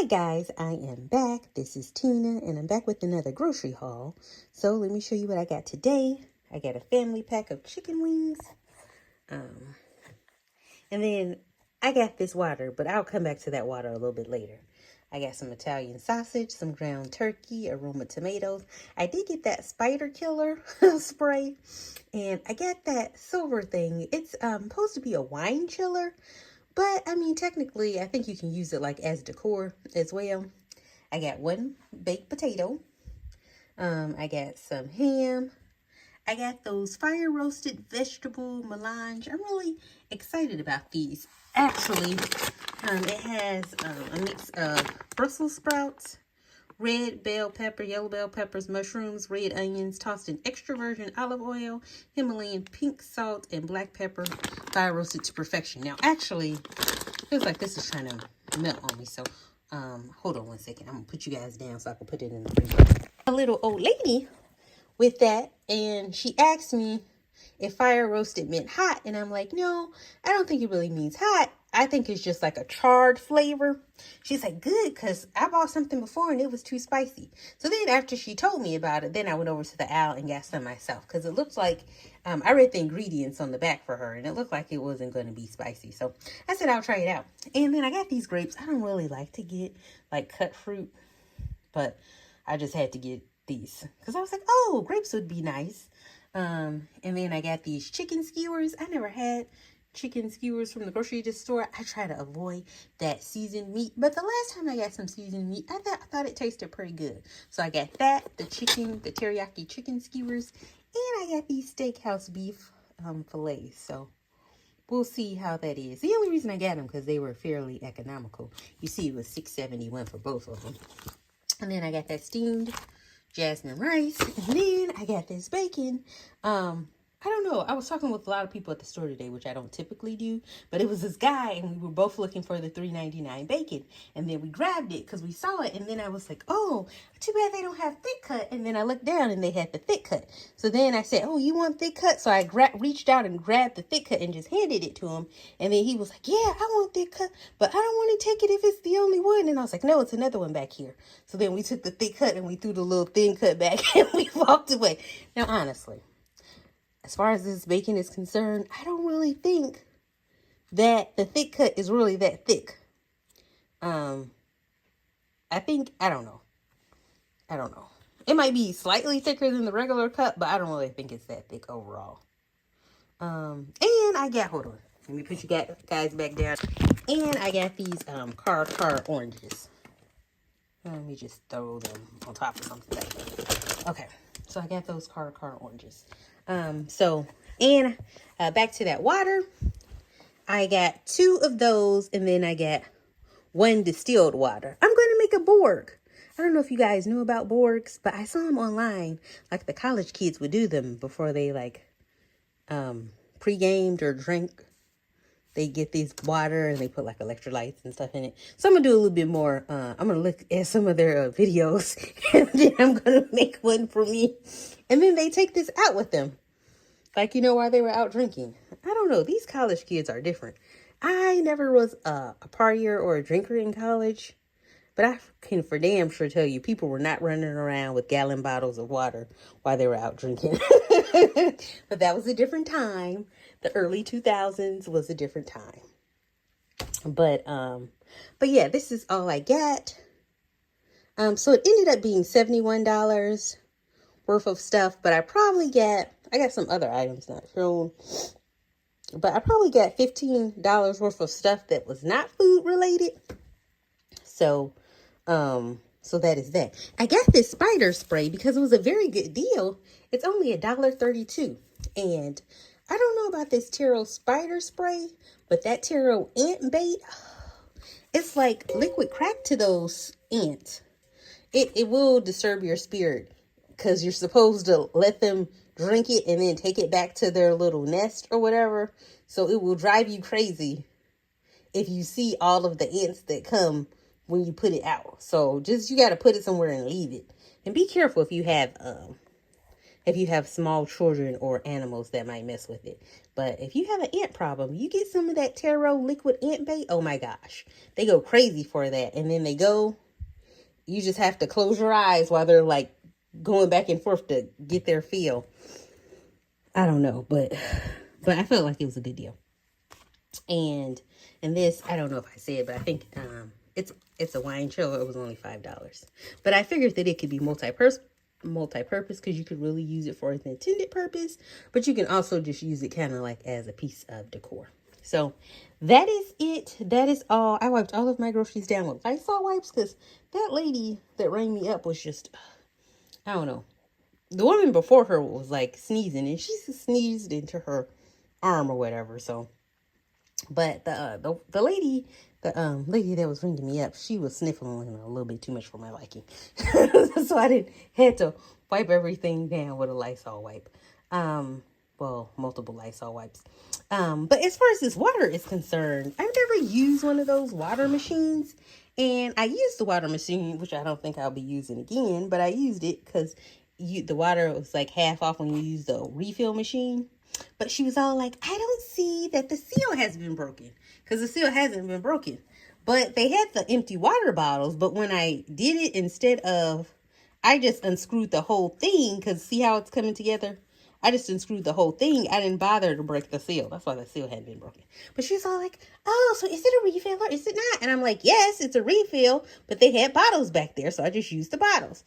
Hi guys, I am back. This is Tina and I'm back with another grocery haul. So let me show you what I got today. I got a family pack of chicken wings. And then I got this water, but I'll come back to that water a little bit later. I got some Italian sausage, some ground turkey, aroma tomatoes. I did get that spider killer spray, and I got that silver thing. It's supposed to be a wine chiller, but I mean, technically, I think you can use it like as decor as well. I got one baked potato. I got some ham. I got those fire roasted vegetable melange. I'm really excited about these. Actually, it has a mix of Brussels sprouts, red bell pepper, yellow bell peppers, mushrooms, red onions, tossed in extra virgin olive oil, Himalayan pink salt, and black pepper, fire roasted to perfection. Now, actually, feels like this is trying to melt on me. So, hold on one second. I'm going to put you guys down so I can put it in the freezer. A little old lady with that, and she asked me if fire roasted meant hot, and I'm like, no, I don't think it really means hot. I think it's just like a charred flavor. She's like, good, because I bought something before and it was too spicy. So then after she told me about it, then I went over to the aisle and got some myself, because it looks like, I read the ingredients on the back for her, and it looked like it wasn't going to be spicy. So I said, I'll try it out. And then I got these grapes. I don't really like to get like cut fruit, but I just had to get these because I was like, oh, grapes would be nice. And then I got these chicken skewers. I never had chicken skewers from the grocery store. I try to avoid that seasoned meat, but the last time I got some seasoned meat, I thought it tasted pretty good. So I got that, the teriyaki chicken skewers, and I got these steakhouse beef fillets. So we'll see how that is. The only reason I got them because they were fairly economical. You see, it was $6.71 for both of them. And then I got that steamed jasmine rice, and then I got this bacon. I don't know, I was talking with a lot of people at the store today, which I don't typically do, but it was this guy, and we were both looking for the $3.99 bacon, and then we grabbed it because we saw it, and then I was like, oh, too bad they don't have thick cut. And then I looked down and they had the thick cut. So then I said, oh, you want thick cut? So I reached out and grabbed the thick cut and just handed it to him, and then he was like, yeah, I want thick cut, but I don't want to take it if it's the only one. And I was like, no, it's another one back here. So then we took the thick cut and we threw the little thin cut back and we walked away. Now, honestly, as far as this bacon is concerned, I don't really think that the thick cut is really that thick. I don't know. It might be slightly thicker than the regular cut, but I don't really think it's that thick overall. And I got, hold on, let me put you guys back down. And I got these car oranges. Let me just throw them on top of something. Okay, so I got those car oranges. Back to that water. I got 2 of those, and then I got 1 distilled water. I'm going to make a Borg. I don't know if you guys knew about Borgs, but I saw them online. Like the college kids would do them before they pre-gamed or drank. They get these water and they put like electrolytes and stuff in it. So I'm going to do a little bit more. I'm going to look at some of their videos and then I'm going to make one for me. And then they take this out with them. Like, while they were out drinking. I don't know. These college kids are different. I never was a partier or a drinker in college. But I can for damn sure tell you, people were not running around with gallon bottles of water while they were out drinking. But that was a different time. The early 2000s was a different time. But yeah, this is all I got. So it ended up being $71 worth of stuff, but I got some other items not shown. But I probably got $15 worth of stuff that was not food related. So that is that. I got this spider spray because it was a very good deal. It's only $1.32. And I don't know about this taro spider spray, but that taro ant bait, it's like liquid crack to those ants. It will disturb your spirit because you're supposed to let them drink it and then take it back to their little nest or whatever. So it will drive you crazy if you see all of the ants that come when you put it out. So you got to put it somewhere and leave it. And be careful if you have if you have small children or animals that might mess with it. But if you have an ant problem, you get some of that Taro liquid ant bait. Oh my gosh. They go crazy for that. And then you just have to close your eyes while they're like going back and forth to get their feel. I don't know, but I felt like it was a good deal. And this, I don't know if I said, but I think it's a wine chiller. It was only $5. But I figured that it could be multi-purpose because you could really use it for its intended purpose, but you can also just use it kind of like as a piece of decor. So that is it. That is all. I wiped all of my groceries down with Lysol wipes because that lady that rang me up was just, I don't know. The woman before her was like sneezing, and she sneezed into her arm or whatever. So, but the lady that was ringing me up, she was sniffling a little bit too much for my liking. So I had to wipe everything down with a Lysol wipe. Well, multiple Lysol wipes. But as far as this water is concerned, I've never used one of those water machines. And I used the water machine, which I don't think I'll be using again, but I used it because the water was like half off when you use the refill machine. But she was all like, I don't see that the seal has been broken, because the seal hasn't been broken. But they had the empty water bottles. But when I did it, instead of, I just unscrewed the whole thing, because see how it's coming together? I just unscrewed the whole thing. I didn't bother to break the seal. That's why the seal hadn't been broken. But she was all like, oh, so is it a refill or is it not? And I'm like, yes, it's a refill. But they had bottles back there, so I just used the bottles.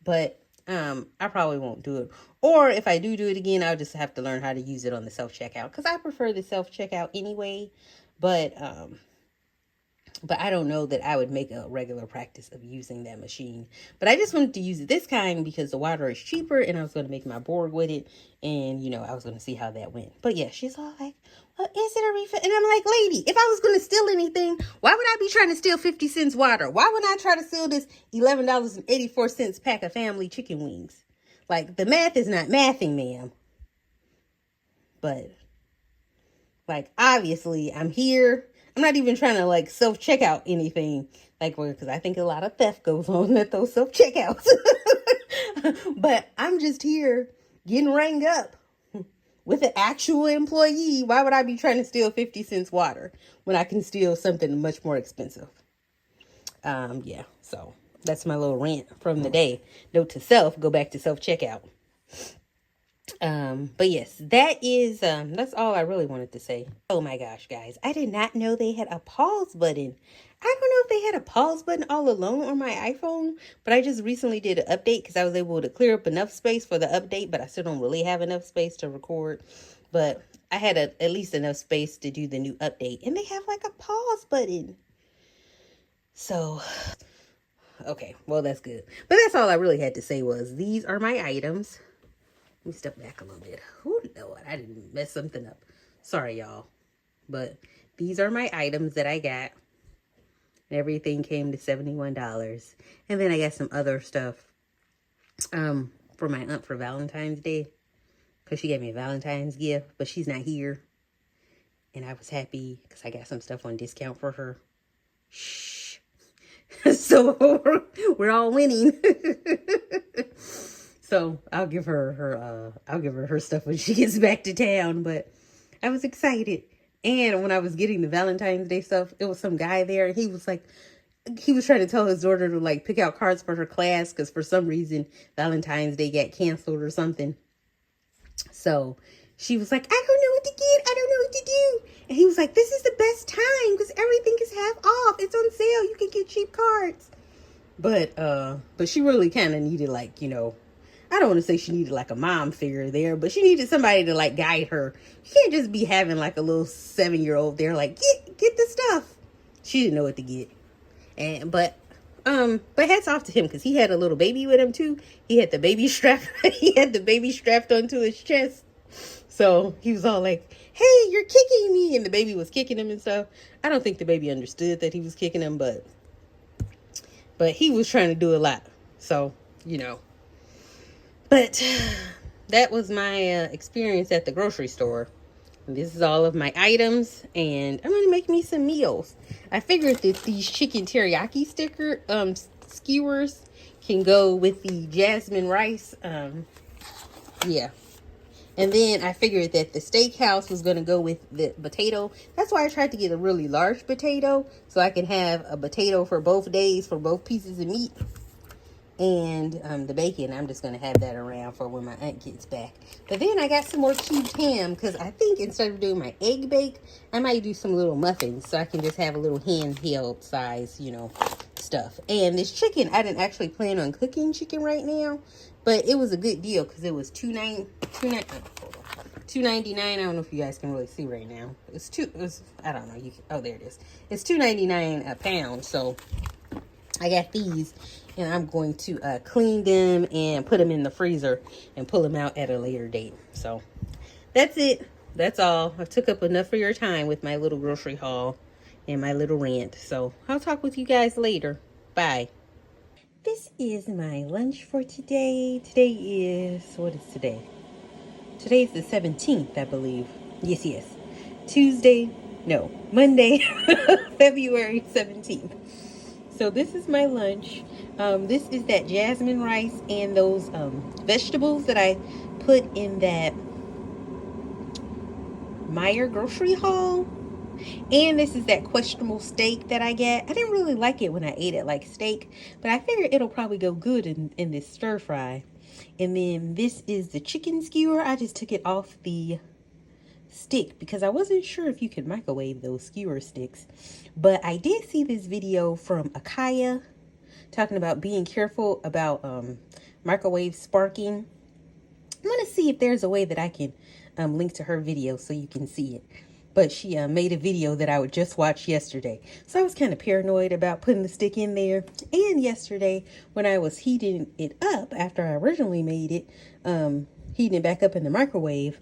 But I probably won't do it. Or if I do it again, I'll just have to learn how to use it on the self-checkout, because I prefer the self-checkout anyway. But I don't know that I would make a regular practice of using that machine. But I just wanted to use it this kind because the water is cheaper, and I was going to make my board with it. And, I was going to see how that went. But yeah, she's all like, well, is it a refill? And I'm like, lady, if I was going to steal anything, why would I be trying to steal 50 cents water? Why would I try to steal this $11.84 pack of family chicken wings? Like, the math is not mathing, ma'am. But, like, obviously, I'm here. I'm not even trying to like self-check out anything, like, because I think a lot of theft goes on at those self-checkouts. But I'm just here getting rang up with an actual employee. Why would I be trying to steal 50 cents water when I can steal something much more expensive? Yeah, so that's my little rant from the day. Note to self, go back to self-checkout. But yes, that's all I really wanted to say. Oh my gosh, guys, I did not know they had a pause button. I don't know if they had a pause button all alone on my iPhone, but I just recently did an update because I was able to clear up enough space for the update, but I still don't really have enough space to record. But I had at least enough space to do the new update, and they have like a pause button. So, okay, well, that's good. But that's all I really had to say was these are my items. Let me step back a little bit. Oh, Lord, I didn't mess something up. Sorry, y'all. But these are my items that I got. Everything came to $71. And then I got some other stuff for my aunt for Valentine's Day, because she gave me a Valentine's gift, but she's not here. And I was happy because I got some stuff on discount for her. Shh. So we're all winning. So I'll give her her stuff when she gets back to town. But I was excited. And when I was getting the Valentine's Day stuff, it was some guy there, and he was trying to tell his daughter to like pick out cards for her class, because for some reason Valentine's Day got canceled or something. So she was like, I don't know what to get. I don't know what to do. And he was like, this is the best time because everything is half off. It's on sale. You can get cheap cards. But she really kind of needed, like, I don't want to say she needed like a mom figure there, but she needed somebody to like guide her. You can't just be having like a little 7-year-old there like, get the stuff. She didn't know what to get. But hats off to him, because he had a little baby with him too. He had the baby strapped onto his chest. So he was all like, hey, you're kicking me. And the baby was kicking him and stuff. I don't think the baby understood that he was kicking him, but he was trying to do a lot. So, But that was my experience at the grocery store. And this is all of my items, and I'm going to make me some meals. I figured that these chicken teriyaki skewers can go with the jasmine rice. Yeah. And then I figured that the steakhouse was going to go with the potato. That's why I tried to get a really large potato, so I can have a potato for both days for both pieces of meat. And the bacon, I'm just going to have that around for when my aunt gets back. But then I got some more cubed ham, because I think instead of doing my egg bake, I might do some little muffins, so I can just have a little handheld size, you know, stuff. And this chicken, I didn't actually plan on cooking chicken right now, but it was a good deal, because it was $2.99. I don't know if you guys can really see right now. I don't know. Oh, there it is. It's $2.99 a pound, so I got these, and I'm going to clean them and put them in the freezer and pull them out at a later date. So that's it. That's all. I took up enough of your time with my little grocery haul and my little rant. So I'll talk with you guys later. Bye. This is my lunch for today. What is today? Today's the 17th, I believe. Yes. Monday, February 17th. So this is my lunch. This is that jasmine rice and those vegetables that I put in that Meijer grocery haul. And this is that questionable steak that I get. I didn't really like it when I ate it like steak, but I figured it'll probably go good in this stir fry. And then this is the chicken skewer. I just took it off the stick because I wasn't sure if you could microwave those skewer sticks. But I did see this video from Akaya talking about being careful about microwave sparking. I'm going to see if there's a way that I can link to her video so you can see it. But she made a video that I would just watch yesterday. So I was kind of paranoid about putting the stick in there. And yesterday, when I was heating it up after I originally made it, heating it back up in the microwave,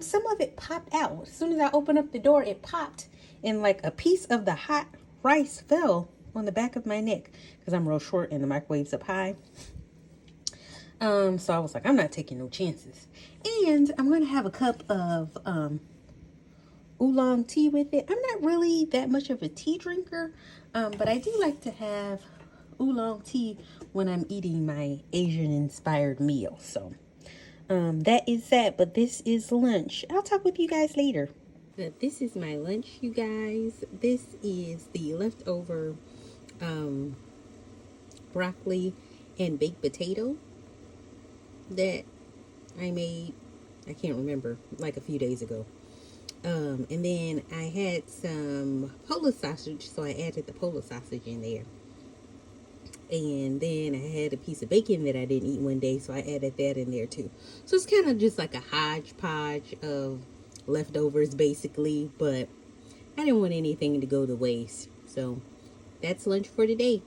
some of it popped out. As soon as I opened up the door, it popped. And like a piece of the hot rice fell on the back of my neck. Because I'm real short and the microwave's up high. So I was like, I'm not taking no chances. And I'm going to have a cup of oolong tea with it. I'm not really that much of a tea drinker, but I do like to have oolong tea when I'm eating my Asian inspired meal. So that is that, but this is lunch. I'll talk with you guys later. This is my lunch, you guys. This is the leftover broccoli and baked potato that I made, I can't remember, like a few days ago. And then I had some Polish sausage, so I added the Polish sausage in there. And then I had a piece of bacon that I didn't eat one day, so I added that in there too. So it's kind of just like a hodgepodge of leftovers, basically. But I didn't want anything to go to waste. So that's lunch for today.